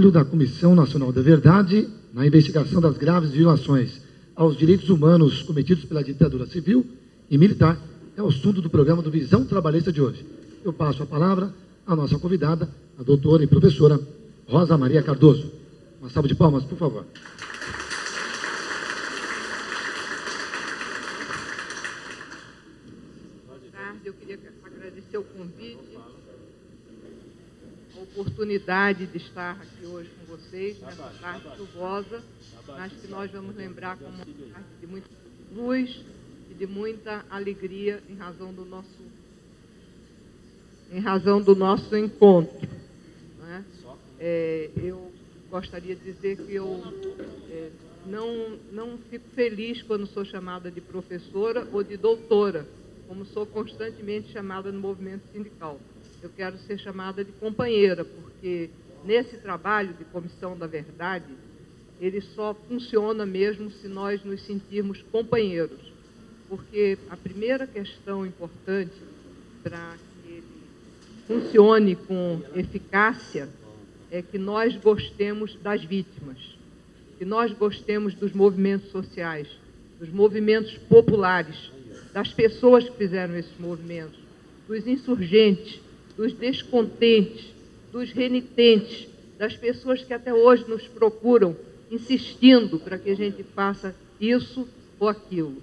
trabalho da Comissão Nacional da Verdade na investigação das graves violações aos direitos humanos cometidos pela ditadura civil e militar é o assunto do programa do Visão Trabalhista de hoje. Eu passo a palavra à nossa convidada, a doutora e professora Rosa Maria Cardoso. Uma salva de palmas, por favor. Boa tarde, eu queria agradecer o convite, a oportunidade de estar aqui hoje com vocês, nessa tarde chuvosa, mas que nós vamos lembrar como uma tarde de muita luz e de muita alegria em razão do nosso encontro. Né? Eu gostaria de dizer que eu não fico feliz quando sou chamada de professora ou de doutora, como sou constantemente chamada no movimento sindical. Eu quero ser chamada de companheira, porque nesse trabalho de Comissão da Verdade, ele só funciona mesmo se nós nos sentirmos companheiros. Porque a primeira questão importante para que ele funcione com eficácia é que nós gostemos das vítimas, que nós gostemos dos movimentos sociais, dos movimentos populares, das pessoas que fizeram esses movimentos, dos insurgentes, dos descontentes, dos renitentes, das pessoas que até hoje nos procuram, insistindo para que a gente faça isso ou aquilo.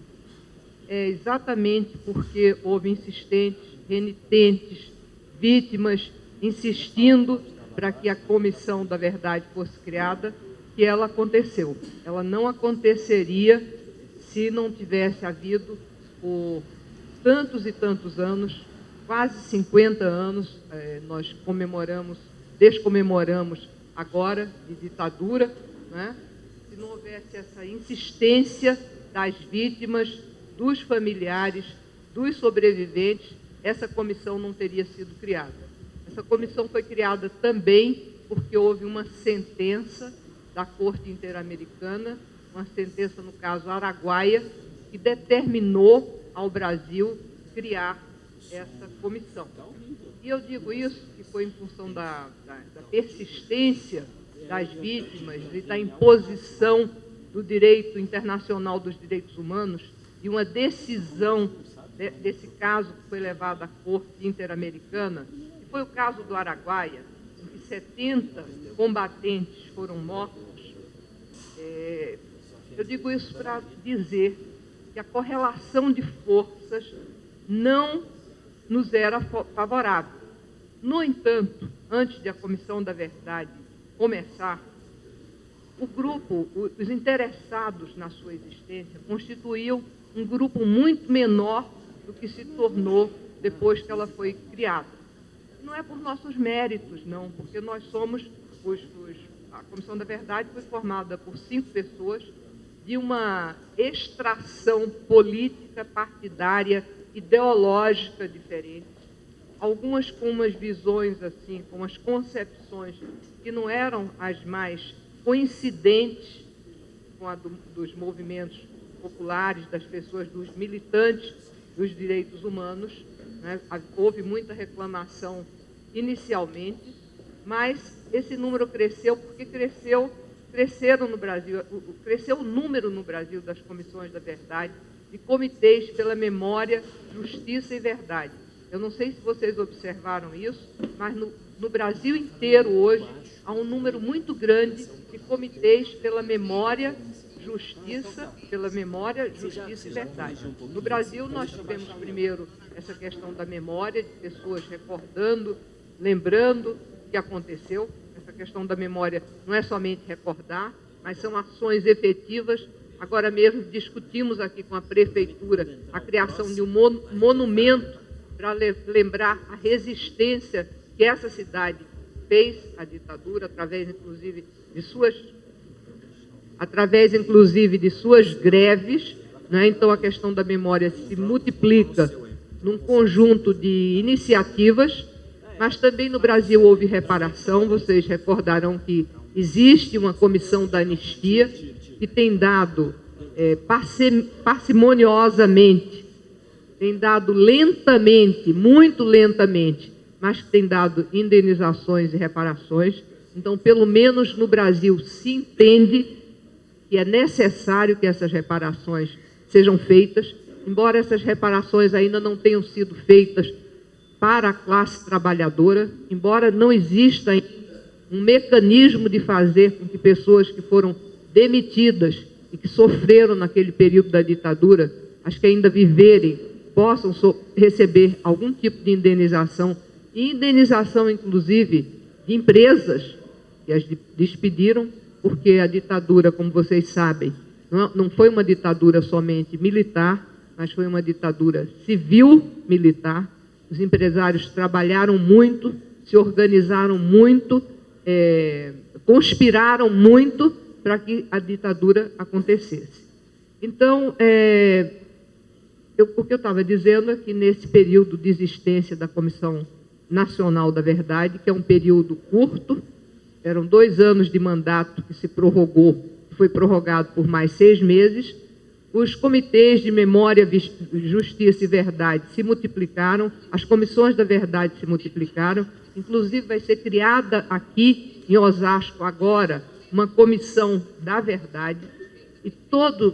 É exatamente porque houve insistentes, renitentes, vítimas, insistindo para que a Comissão da Verdade fosse criada, que ela aconteceu. Ela não aconteceria se não tivesse havido, por tantos e tantos anos, quase 50 anos, nós descomemoramos agora de ditadura, né? Se não houvesse essa insistência das vítimas, dos familiares, dos sobreviventes, essa comissão não teria sido criada. Essa comissão foi criada também porque houve uma sentença da Corte Interamericana, uma sentença, no caso, Araguaia, que determinou ao Brasil criar essa comissão. E eu digo isso que foi em função da persistência das vítimas e da imposição do direito internacional dos direitos humanos e uma decisão desse caso que foi levado à Corte Interamericana, que foi o caso do Araguaia, em que 70 combatentes foram mortos. Eu digo isso para dizer que a correlação de forças não nos era favorável. No entanto, antes de a Comissão da Verdade começar, o grupo, os interessados na sua existência, constituíam um grupo muito menor do que se tornou depois que ela foi criada. Não é por nossos méritos, não, porque nós somos, a Comissão da Verdade foi formada por 5 pessoas de uma extração política, partidária, ideológica diferente, algumas com umas visões assim, com umas concepções que não eram as mais coincidentes com a dos movimentos populares, das pessoas, dos militantes dos direitos humanos, né? Houve muita reclamação inicialmente, mas esse número cresceu porque cresceram no Brasil, cresceu o número no Brasil das comissões da verdade, de comitês pela memória, justiça e verdade. Eu não sei se vocês observaram isso, mas no Brasil inteiro hoje há um número muito grande de comitês pela memória, justiça e verdade. No Brasil nós tivemos primeiro essa questão da memória, de pessoas recordando, lembrando o que aconteceu. Essa questão da memória não é somente recordar, mas são ações efetivas. Agora mesmo discutimos aqui com a Prefeitura a criação de um monumento para lembrar a resistência que essa cidade fez à ditadura, através inclusive de suas greves, né? Então a questão da memória se multiplica num conjunto de iniciativas, mas também no Brasil houve reparação. Vocês recordarão que existe uma comissão da anistia que tem dado parcimoniosamente, tem dado lentamente, muito lentamente, mas que tem dado indenizações e reparações. Então, pelo menos no Brasil, se entende que é necessário que essas reparações sejam feitas, embora essas reparações ainda não tenham sido feitas para a classe trabalhadora, embora não exista um mecanismo de fazer com que pessoas que foram demitidas e que sofreram naquele período da ditadura, as que ainda viverem, possam receber algum tipo de indenização, e indenização, inclusive, de empresas que as despediram, porque a ditadura, como vocês sabem, não foi uma ditadura somente militar, mas foi uma ditadura civil-militar. Os empresários trabalharam muito, se organizaram muito, conspiraram muito para que a ditadura acontecesse. Então, o que eu estava dizendo é que nesse período de existência da Comissão Nacional da Verdade, que é um período curto, eram 2 anos de mandato que se prorrogou, foi prorrogado por mais 6 meses, os comitês de memória, justiça e verdade se multiplicaram, as comissões da verdade se multiplicaram, inclusive vai ser criada aqui em Osasco agora uma comissão da verdade, e todo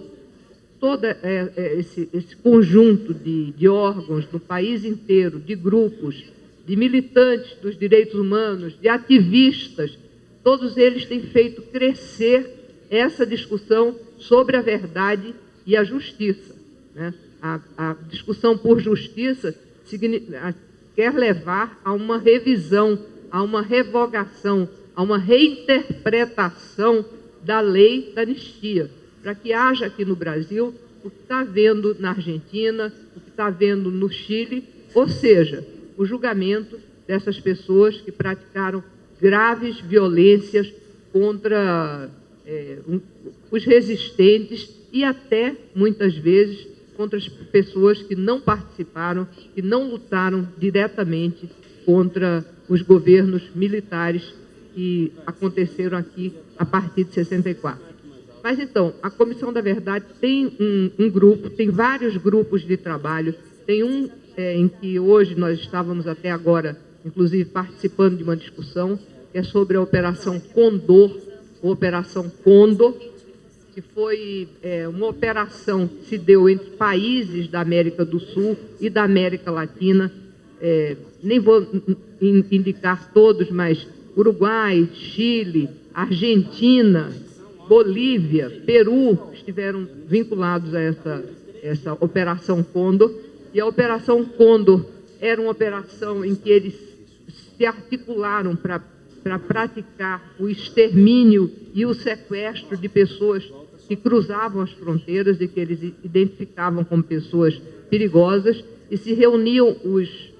esse conjunto de órgãos no país inteiro, de grupos, de militantes dos direitos humanos, de ativistas, todos eles têm feito crescer essa discussão sobre a verdade e a justiça, né? A discussão por justiça quer levar a uma revisão, a uma revogação, a uma reinterpretação da lei da anistia, para que haja aqui no Brasil o que está havendo na Argentina, o que está havendo no Chile, ou seja, o julgamento dessas pessoas que praticaram graves violências contra os resistentes e até, muitas vezes, contra as pessoas que não participaram, que não lutaram diretamente contra os governos militares que aconteceram aqui a partir de 64. Mas, então, a Comissão da Verdade tem um grupo, tem vários grupos de trabalho, tem um em que hoje nós estávamos até agora, inclusive, participando de uma discussão, que é sobre a Operação Condor, Operação Condor, que foi uma operação que se deu entre países da América do Sul e da América Latina, nem vou indicar todos, mas Uruguai, Chile, Argentina, Bolívia, Peru estiveram vinculados a essa Operação Condor, e a Operação Condor era uma operação em que eles se articularam para praticar o extermínio e o sequestro de pessoas que cruzavam as fronteiras e que eles identificavam como pessoas perigosas, e se reuniam os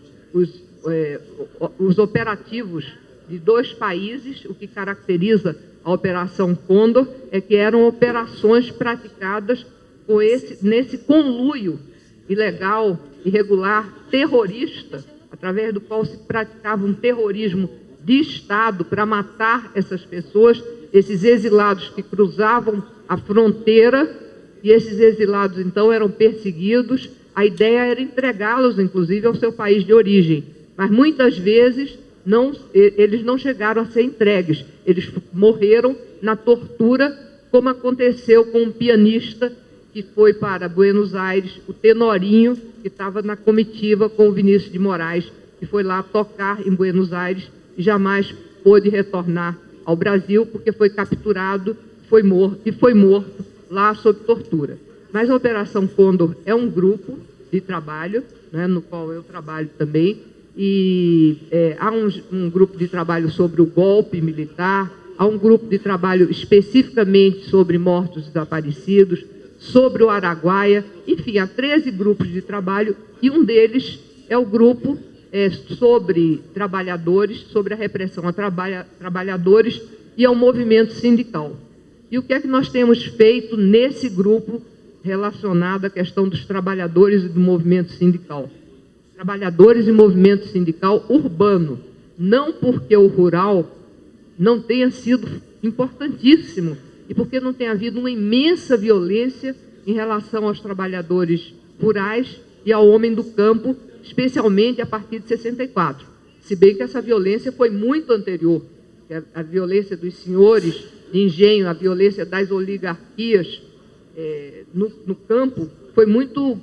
operativos de 2 países. O que caracteriza a Operação Condor é que eram operações praticadas nesse conluio ilegal, irregular, terrorista, através do qual se praticava um terrorismo de Estado para matar essas pessoas, esses exilados que cruzavam a fronteira, e esses exilados, então, eram perseguidos. A ideia era entregá-los, inclusive, ao seu país de origem, mas muitas vezes eles não chegaram a ser entregues, eles morreram na tortura, como aconteceu com um pianista que foi para Buenos Aires, o Tenorinho, que estava na comitiva com o Vinícius de Moraes, que foi lá tocar em Buenos Aires e jamais pôde retornar ao Brasil, porque foi capturado, foi morto lá sob tortura. Mas a Operação Condor é um grupo de trabalho, né, no qual eu trabalho também, e há um grupo de trabalho sobre o golpe militar, há um grupo de trabalho especificamente sobre mortos desaparecidos, sobre o Araguaia, enfim, há 13 grupos de trabalho, e um deles é o grupo sobre trabalhadores, sobre a repressão a trabalhadores e ao movimento sindical. E o que é que nós temos feito nesse grupo relacionado à questão dos trabalhadores e do movimento sindical? Trabalhadores e movimento sindical urbano, não porque o rural não tenha sido importantíssimo, e porque não tem havido uma imensa violência em relação aos trabalhadores rurais e ao homem do campo, especialmente a partir de 64. Se bem que essa violência foi muito anterior. a violência dos senhores de engenho, a violência das oligarquias no campo foi muito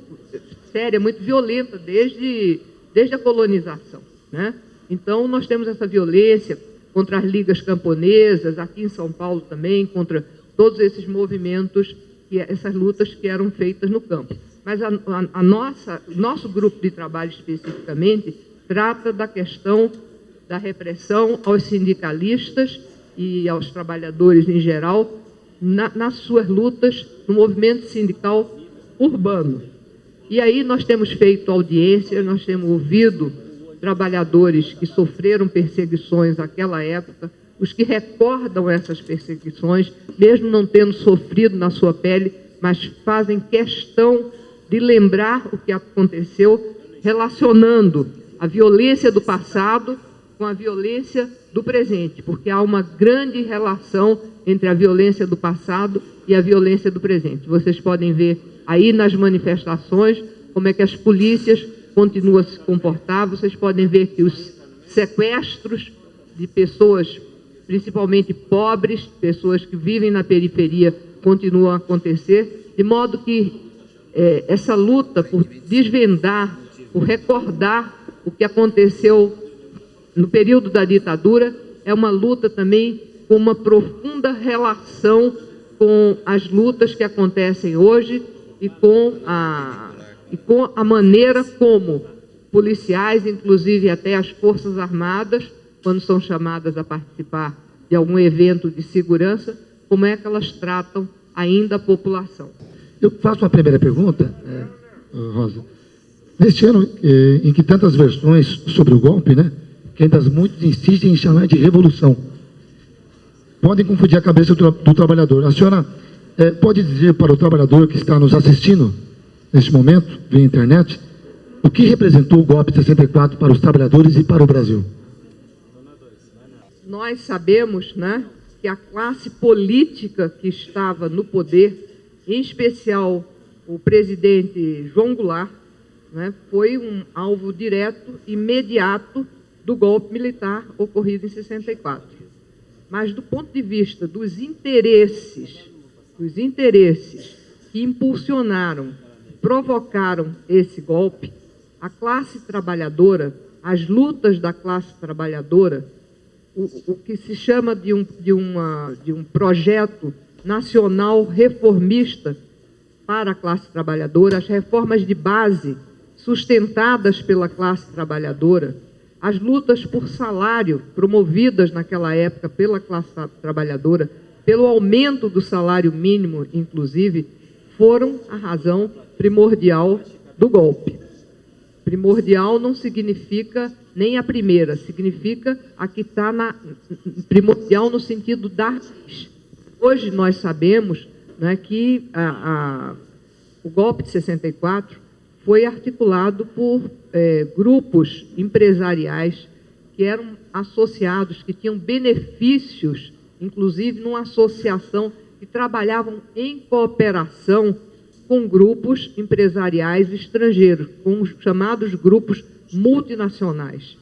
séria, muito violenta desde a colonização, né? Então, nós temos essa violência contra as ligas camponesas, aqui em São Paulo também, contra todos esses movimentos, essas lutas que eram feitas no campo. Mas nosso grupo de trabalho especificamente trata da questão da repressão aos sindicalistas e aos trabalhadores em geral nas suas lutas no movimento sindical urbano. E aí nós temos feito audiências, nós temos ouvido trabalhadores que sofreram perseguições naquela época, os que recordam essas perseguições, mesmo não tendo sofrido na sua pele, mas fazem questão de lembrar o que aconteceu, relacionando a violência do passado com a violência do presente, porque há uma grande relação entre a violência do passado e a violência do presente. Vocês podem ver aí nas manifestações como é que as polícias continuam a se comportar. Vocês podem ver que os sequestros de pessoas, principalmente pobres, pessoas que vivem na periferia, continuam a acontecer, de modo que essa luta por desvendar, por recordar o que aconteceu no período da ditadura, é uma luta também com uma profunda relação com as lutas que acontecem hoje e com a maneira como policiais, inclusive até as Forças Armadas, quando são chamadas a participar de algum evento de segurança, como é que elas tratam ainda a população. Eu faço uma primeira pergunta, Rosa. Neste ano em que tantas versões sobre o golpe, né, que ainda muitos insistem em chamar de revolução, podem confundir a cabeça do trabalhador. A senhora pode dizer para o trabalhador que está nos assistindo neste momento, via internet, o que representou o golpe de 64 para os trabalhadores e para o Brasil? Nós sabemos, né, que a classe política que estava no poder, em especial o presidente João Goulart, né, foi um alvo direto, imediato, do golpe militar ocorrido em 64. Mas do ponto de vista dos interesses que impulsionaram, provocaram esse golpe, a classe trabalhadora, as lutas da classe trabalhadora, o que se chama de um projeto nacional reformista para a classe trabalhadora, as reformas de base sustentadas pela classe trabalhadora, as lutas por salário promovidas naquela época pela classe trabalhadora, pelo aumento do salário mínimo, inclusive, foram a razão primordial do golpe. Primordial não significa nem a primeira, significa a que está primordial no sentido da raiz. Hoje nós sabemos, né, que o golpe de 64 foi articulado por grupos empresariais que eram associados, que tinham benefícios, inclusive numa associação que trabalhavam em cooperação com grupos empresariais estrangeiros, com os chamados grupos multinacionais.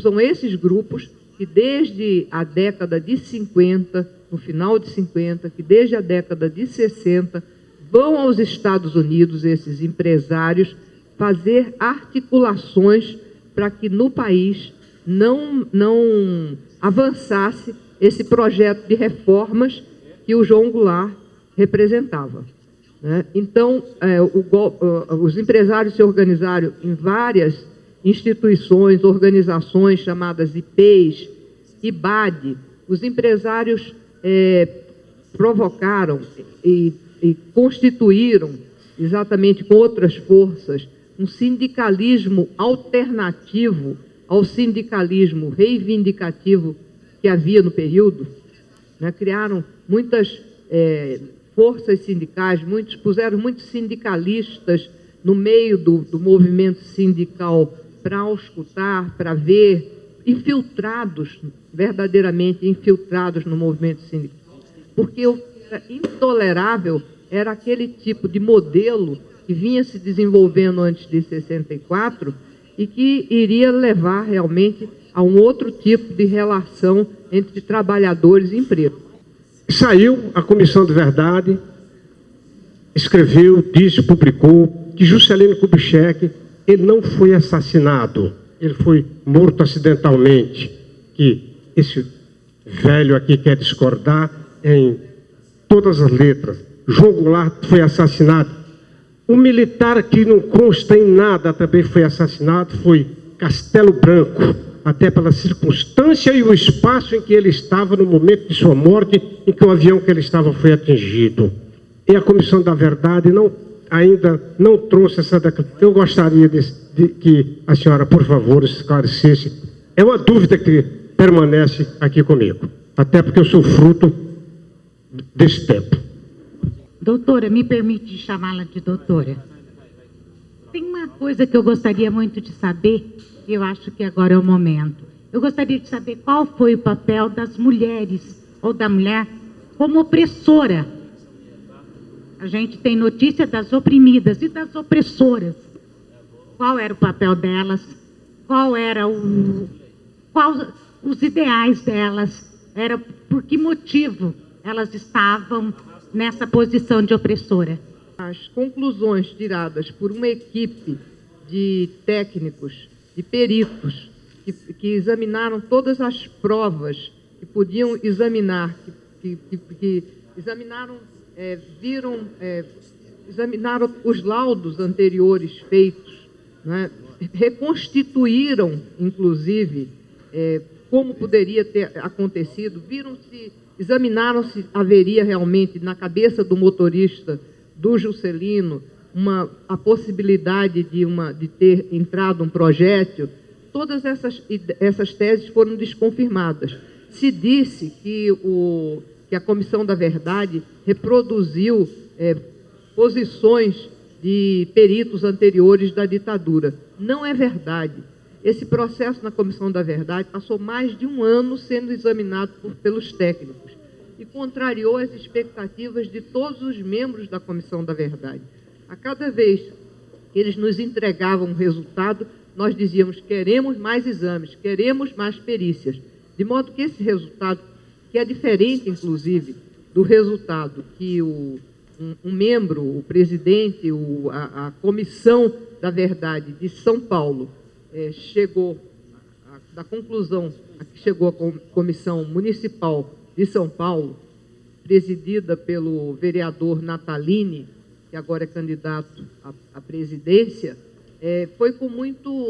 São esses grupos que desde a década de 50, no final de 50, que desde a década de 60, vão aos Estados Unidos, esses empresários, fazer articulações para que no país não avançasse esse projeto de reformas que o João Goulart representava, né? Então, os empresários se organizaram em várias instituições, organizações chamadas IPEs, IBAD. Os empresários provocaram e constituíram, exatamente com outras forças, um sindicalismo alternativo ao sindicalismo reivindicativo que havia no período, né? Criaram muitas forças sindicais, puseram muitos sindicalistas no meio do movimento sindical para auscultar, para ver, infiltrados, verdadeiramente infiltrados no movimento sindical. Porque o que era intolerável era aquele tipo de modelo que vinha se desenvolvendo antes de 64 e que iria levar realmente a um outro tipo de relação entre trabalhadores e empresa. Saiu a Comissão de Verdade, escreveu, disse, publicou que Juscelino Kubitschek, ele não foi assassinado, ele foi morto acidentalmente, que esse velho aqui quer discordar em todas as letras. João Goulart foi assassinado. Um militar que não consta em nada também foi assassinado, foi Castelo Branco, até pela circunstância e o espaço em que ele estava no momento de sua morte, em que o avião que ele estava foi atingido. E a Comissão da Verdade ainda não trouxe essa declaração. Eu gostaria de que a senhora, por favor, esclarecesse. É uma dúvida que permanece aqui comigo, até porque eu sou fruto desse tempo. Doutora, me permite chamá-la de doutora. Tem uma coisa que eu gostaria muito de saber, e eu acho que agora é o momento. Eu gostaria de saber qual foi o papel das mulheres, ou da mulher, como opressora. A gente tem notícia das oprimidas e das opressoras. Qual era o papel delas? Quais os ideais delas? Por que motivo elas estavam nessa posição de opressora? As conclusões tiradas por uma equipe de técnicos, de peritos, que examinaram todas as provas que podiam examinar, examinaram os laudos anteriores feitos, né? Reconstituíram, inclusive, como poderia ter acontecido, examinaram se haveria realmente na cabeça do motorista do Juscelino a possibilidade de ter entrado um projétil. Todas essas teses foram desconfirmadas. Se disse que a Comissão da Verdade reproduziu posições de peritos anteriores da ditadura. Não é verdade. Esse processo na Comissão da Verdade passou mais de um ano sendo examinado pelos técnicos e contrariou as expectativas de todos os membros da Comissão da Verdade. A cada vez que eles nos entregavam um resultado, nós dizíamos: queremos mais exames, queremos mais perícias. De modo que esse resultado, que é diferente, inclusive, do resultado que um membro, o presidente, a Comissão da Verdade de São Paulo, chegou da conclusão a que chegou a Comissão Municipal de São Paulo, presidida pelo vereador Natalini, que agora é candidato à presidência, foi com muito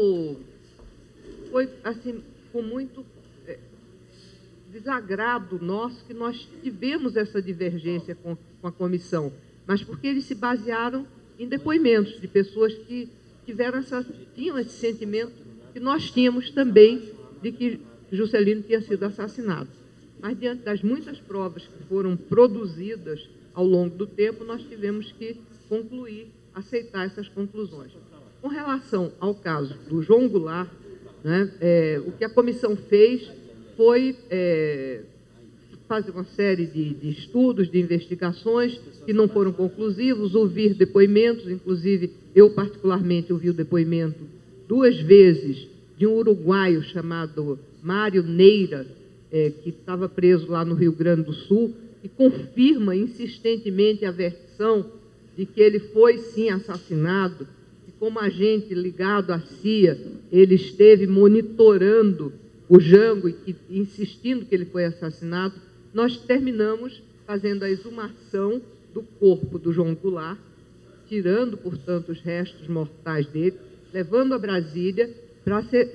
desagrado nosso que nós tivemos essa divergência com a comissão, mas porque eles se basearam em depoimentos de pessoas que tinham esse sentimento que nós tínhamos também de que Juscelino tinha sido assassinado. Mas, diante das muitas provas que foram produzidas ao longo do tempo, nós tivemos que aceitar essas conclusões. Com relação ao caso do João Goulart, né, o que a comissão fez foi fazer uma série de estudos, de investigações que não foram conclusivos, ouvir depoimentos, inclusive eu particularmente ouvi o depoimento 2 vezes de um uruguaio chamado Mário Neira, que estava preso lá no Rio Grande do Sul, e confirma insistentemente a versão de que ele foi sim assassinado, e como agente ligado à CIA, ele esteve monitorando o Jango e insistindo que ele foi assassinado. Nós terminamos fazendo a exumação do corpo do João Goulart, tirando, portanto, os restos mortais dele, levando a Brasília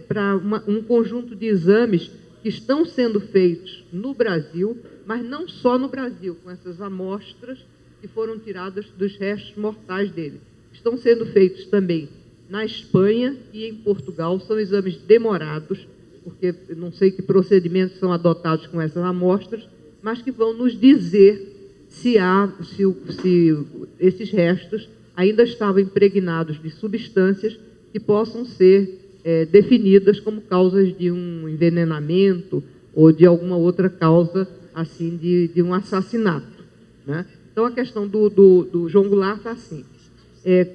para um conjunto de exames que estão sendo feitos no Brasil, mas não só no Brasil, com essas amostras que foram tiradas dos restos mortais dele. Estão sendo feitos também na Espanha e em Portugal. São exames demorados, porque eu não sei que procedimentos são adotados com essas amostras, mas que vão nos dizer se esses restos ainda estavam impregnados de substâncias que possam ser definidas como causas de um envenenamento ou de alguma outra causa, assim, de um assassinato, né? Então, a questão do João Goulart está assim.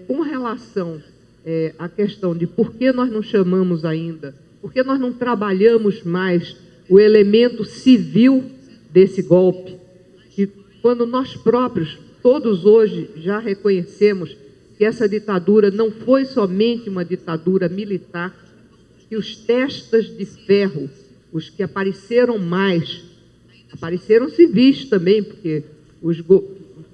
Com relação à questão de por que nós não chamamos ainda Por que nós não trabalhamos mais o elemento civil desse golpe? Que quando nós próprios, todos hoje, já reconhecemos que essa ditadura não foi somente uma ditadura militar, que os testas de ferro, os que apareceram mais, apareceram civis também, porque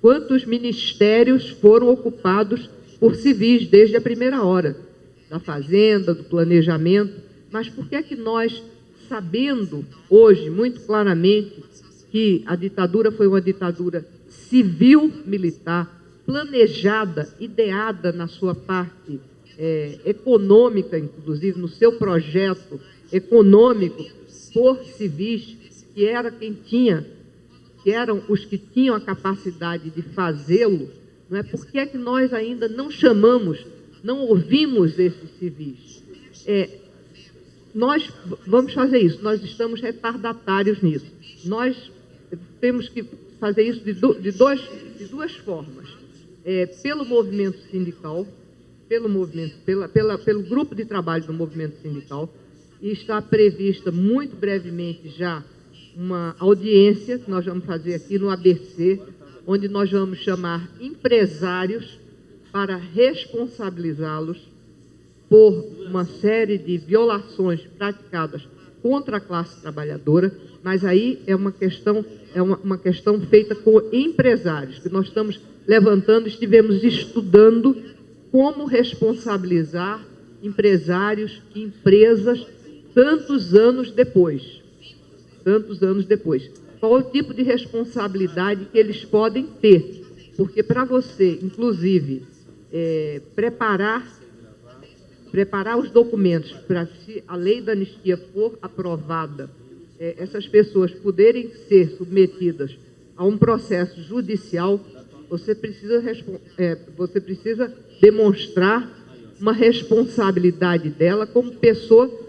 quantos ministérios foram ocupados por civis desde a primeira hora, da fazenda, do planejamento. Mas por que é que nós, sabendo hoje muito claramente que a ditadura foi uma ditadura civil-militar, planejada, ideada na sua parte econômica, inclusive no seu projeto econômico, por civis, que eram os que tinham a capacidade de fazê-lo, não é? Por que é que nós ainda não chamamos, não ouvimos esses civis? Nós vamos fazer isso, nós estamos retardatários nisso. Nós temos que fazer isso de duas formas. Pelo movimento sindical, pelo grupo de trabalho do movimento sindical, e está prevista muito brevemente já uma audiência que nós vamos fazer aqui no ABC, onde nós vamos chamar empresários para responsabilizá-los por uma série de violações praticadas contra a classe trabalhadora, mas aí é uma questão feita com empresários, que nós estamos levantando, estivemos estudando como responsabilizar empresários e empresas tantos anos depois. Qual o tipo de responsabilidade que eles podem ter? Porque para você, inclusive, preparar os documentos para, se a lei da anistia for aprovada, essas pessoas poderem ser submetidas a um processo judicial, você precisa demonstrar uma responsabilidade dela como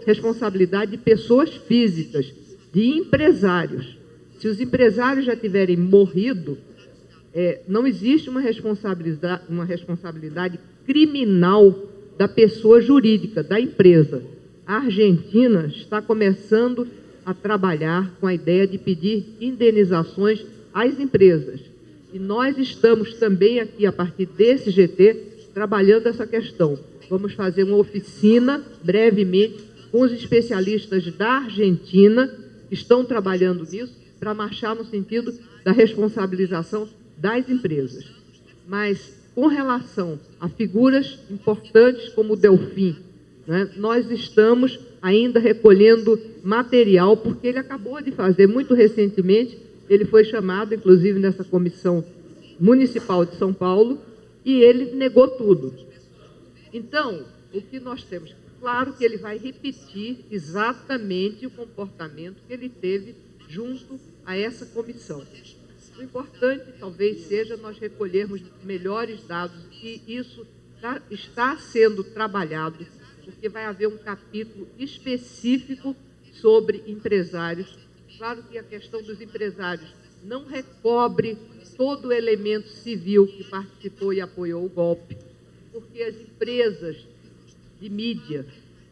responsabilidade de pessoas físicas, de empresários. Se os empresários já tiverem morrido, não existe uma responsabilidade criminal da pessoa jurídica, da empresa. A Argentina está começando a trabalhar com a ideia de pedir indenizações às empresas. E nós estamos também aqui, a partir desse GT, trabalhando essa questão. Vamos fazer uma oficina, brevemente, com os especialistas da Argentina, que estão trabalhando nisso, para marchar no sentido da responsabilização das empresas. Mas, com relação a figuras importantes como o Delfim, né, nós estamos ainda recolhendo material, porque ele acabou de fazer, muito recentemente, ele foi chamado, inclusive, nessa comissão municipal de São Paulo, e ele negou tudo. Então, o que nós temos? Claro que ele vai repetir exatamente o comportamento que ele teve junto a essa comissão. O importante, talvez, seja nós recolhermos melhores dados, e isso está sendo trabalhado, porque vai haver um capítulo específico sobre empresários. Claro que a questão dos empresários não recobre todo o elemento civil que participou e apoiou o golpe, porque as empresas de mídia,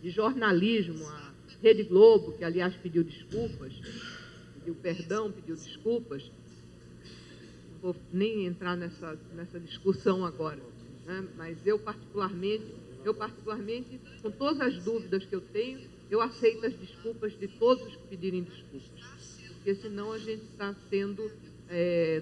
de jornalismo, a Rede Globo, que aliás pediu desculpas, pediu desculpas, não vou nem entrar nessa discussão agora, né? Mas eu particularmente, com todas as dúvidas que eu tenho, eu aceito as desculpas de todos os que pedirem desculpas, porque senão a gente está sendo,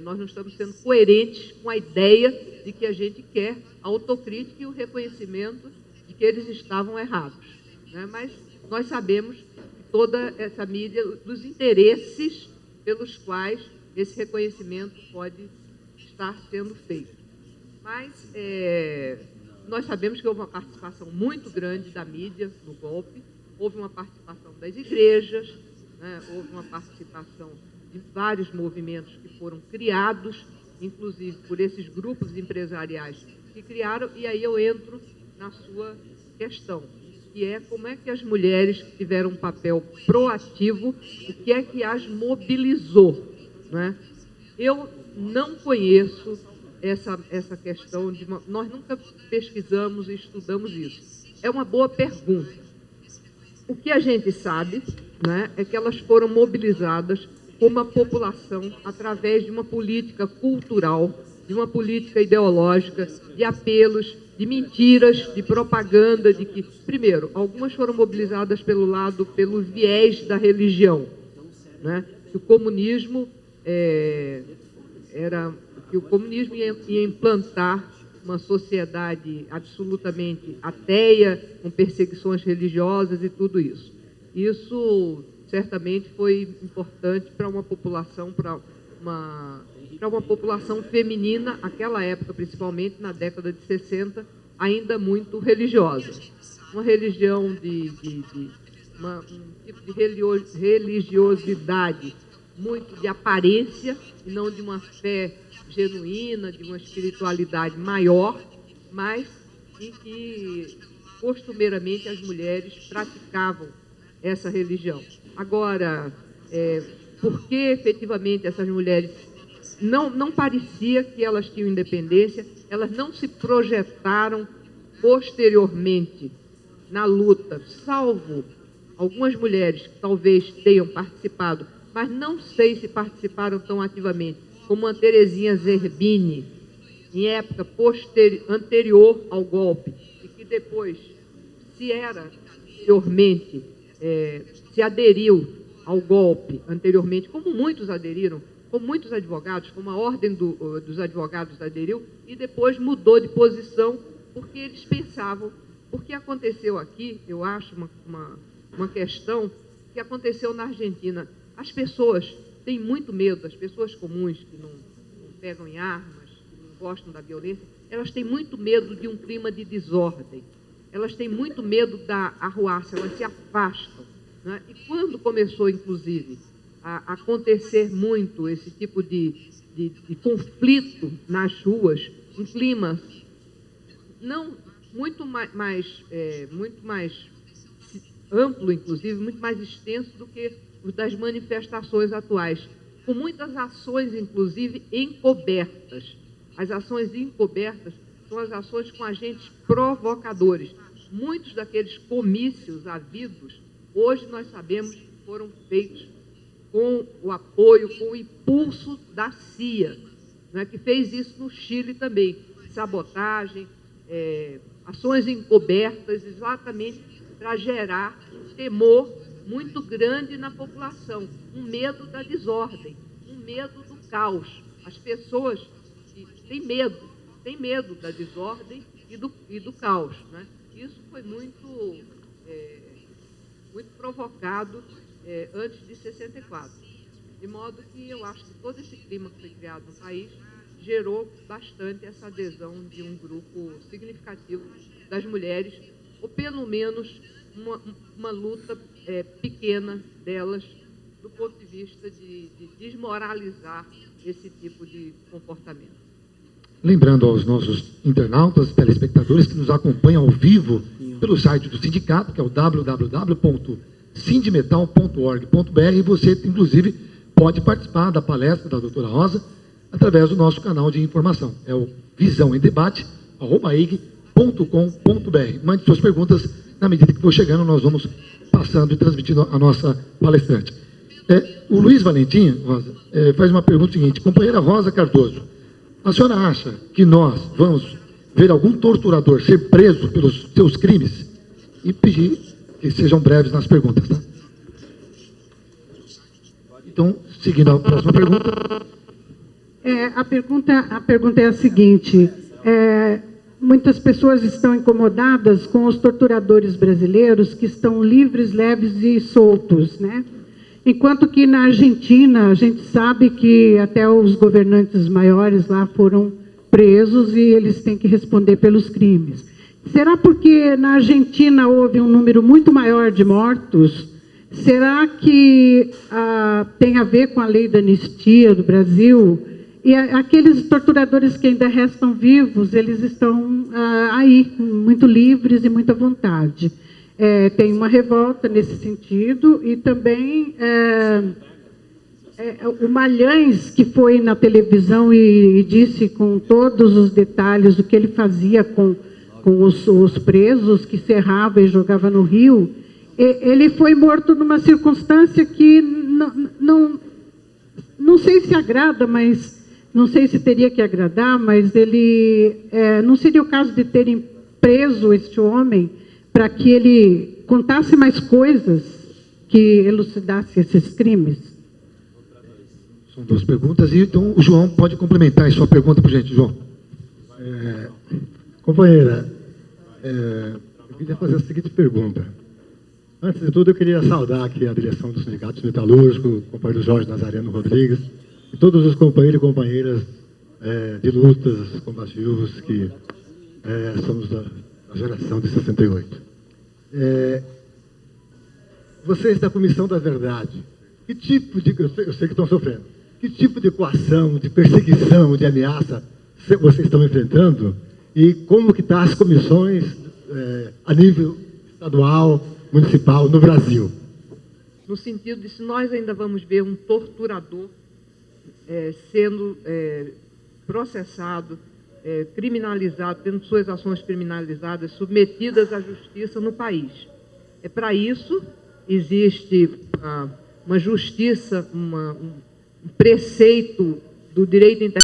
nós não estamos sendo coerentes com a ideia de que a gente quer a autocrítica e o reconhecimento de que eles estavam errados, né? Mas nós sabemos que toda essa mídia, dos interesses pelos quais esse reconhecimento pode estar sendo feito. Mas nós sabemos que houve uma participação muito grande da mídia no golpe, houve uma participação das igrejas, né? Houve uma participação de vários movimentos que foram criados, inclusive por esses grupos empresariais que criaram, e aí eu entro na sua questão, que é como é que as mulheres que tiveram um papel proativo, o que é que as mobilizou, né? Eu não conheço essa questão, nós nunca pesquisamos e estudamos isso. É uma boa pergunta. O que a gente sabe, né, é que elas foram mobilizadas como a população através de uma política cultural, de uma política ideológica, de apelos, de mentiras, de propaganda, de que, primeiro, algumas foram mobilizadas pelo viés da religião, né? Que o comunismo ia implantar uma sociedade absolutamente ateia, com perseguições religiosas e tudo isso. Isso certamente foi importante para uma população, uma população feminina, naquela época, principalmente na década de 60, ainda muito religiosa. Uma religião um tipo de religiosidade muito de aparência, e não de uma fé genuína, de uma espiritualidade maior, mas em que costumeiramente as mulheres praticavam essa religião. Agora, por que efetivamente essas mulheres não parecia que elas tinham independência, elas não se projetaram posteriormente na luta, salvo algumas mulheres que talvez tenham participado, mas não sei se participaram tão ativamente, como a Terezinha Zerbini, em época anterior ao golpe, e que depois se aderiu ao golpe anteriormente, como muitos aderiram, como muitos advogados, como a Ordem dos Advogados aderiu, e depois mudou de posição, porque eles pensavam, porque aconteceu aqui, eu acho, uma questão que aconteceu na Argentina. As pessoas têm muito medo, as pessoas comuns que não pegam em armas, que não gostam da violência, elas têm muito medo de um clima de desordem, elas têm muito medo da arruaça, elas se afastam, né? E quando começou, inclusive, a acontecer muito esse tipo de conflito nas ruas, um clima muito mais amplo, inclusive, muito mais extenso do que os das manifestações atuais, com muitas ações, inclusive, encobertas. As ações encobertas são as ações com agentes provocadores. Muitos daqueles comícios havidos, hoje nós sabemos que foram feitos com o apoio, com o impulso da CIA, né, que fez isso no Chile também. Sabotagem, ações encobertas, exatamente para gerar temor muito grande na população, um medo da desordem, um medo do caos. As pessoas têm medo da desordem e do caos, né? Isso foi muito provocado antes de 64. De modo que eu acho que todo esse clima que foi criado no país gerou bastante essa adesão de um grupo significativo das mulheres, ou pelo menos uma luta pequena delas, do ponto de vista de desmoralizar esse tipo de comportamento. Lembrando aos nossos internautas, telespectadores que nos acompanham ao vivo pelo site do sindicato, que é o www.sindimetal.org.br, e você, inclusive, pode participar da palestra da doutora Rosa através do nosso canal de informação. É o visãoemdebate@ig.com.br. Mande suas perguntas, na medida que for chegando, nós vamos passando e transmitindo a nossa palestrante. O Luiz Valentim, Rosa, faz uma pergunta seguinte: companheira Rosa Cardoso, a senhora acha que nós vamos ver algum torturador ser preso pelos seus crimes? E pedir que sejam breves nas perguntas, tá? Então, seguindo a próxima pergunta. A pergunta é a seguinte: muitas pessoas estão incomodadas com os torturadores brasileiros que estão livres, leves e soltos, né? Enquanto que na Argentina a gente sabe que até os governantes maiores lá foram presos e eles têm que responder pelos crimes. Será porque na Argentina houve um número muito maior de mortos? Será que tem a ver com a lei da anistia do Brasil? E aqueles torturadores que ainda restam vivos, eles estão aí, muito livres e muito à vontade. Tem uma revolta nesse sentido, e também o Malhães, que foi na televisão e disse com todos os detalhes o que ele fazia com os presos, que serrava e jogava no rio, Ele foi morto numa circunstância que não sei se agrada, mas não sei se teria que agradar, mas ele não seria o caso de terem preso este homem para que ele contasse mais coisas que elucidasse esses crimes? São duas perguntas, e então o João pode complementar a sua pergunta, por gente, João. Companheira, eu queria fazer a seguinte pergunta. Antes de tudo, eu queria saudar aqui a direção dos sindicatos metalúrgicos, o companheiro Jorge Nazareno Rodrigues, e todos os companheiros e companheiras de lutas combativos que somos da geração de 68. Vocês da Comissão da Verdade, que tipo de... Eu sei que estão sofrendo. Que tipo de coação, de perseguição, de ameaça vocês estão enfrentando? E como que estão as comissões a nível estadual, municipal, no Brasil? No sentido de se nós ainda vamos ver um torturador sendo processado, criminalizado, tendo suas ações criminalizadas, submetidas à justiça no país. Para isso, existe uma justiça, um preceito do direito internacional,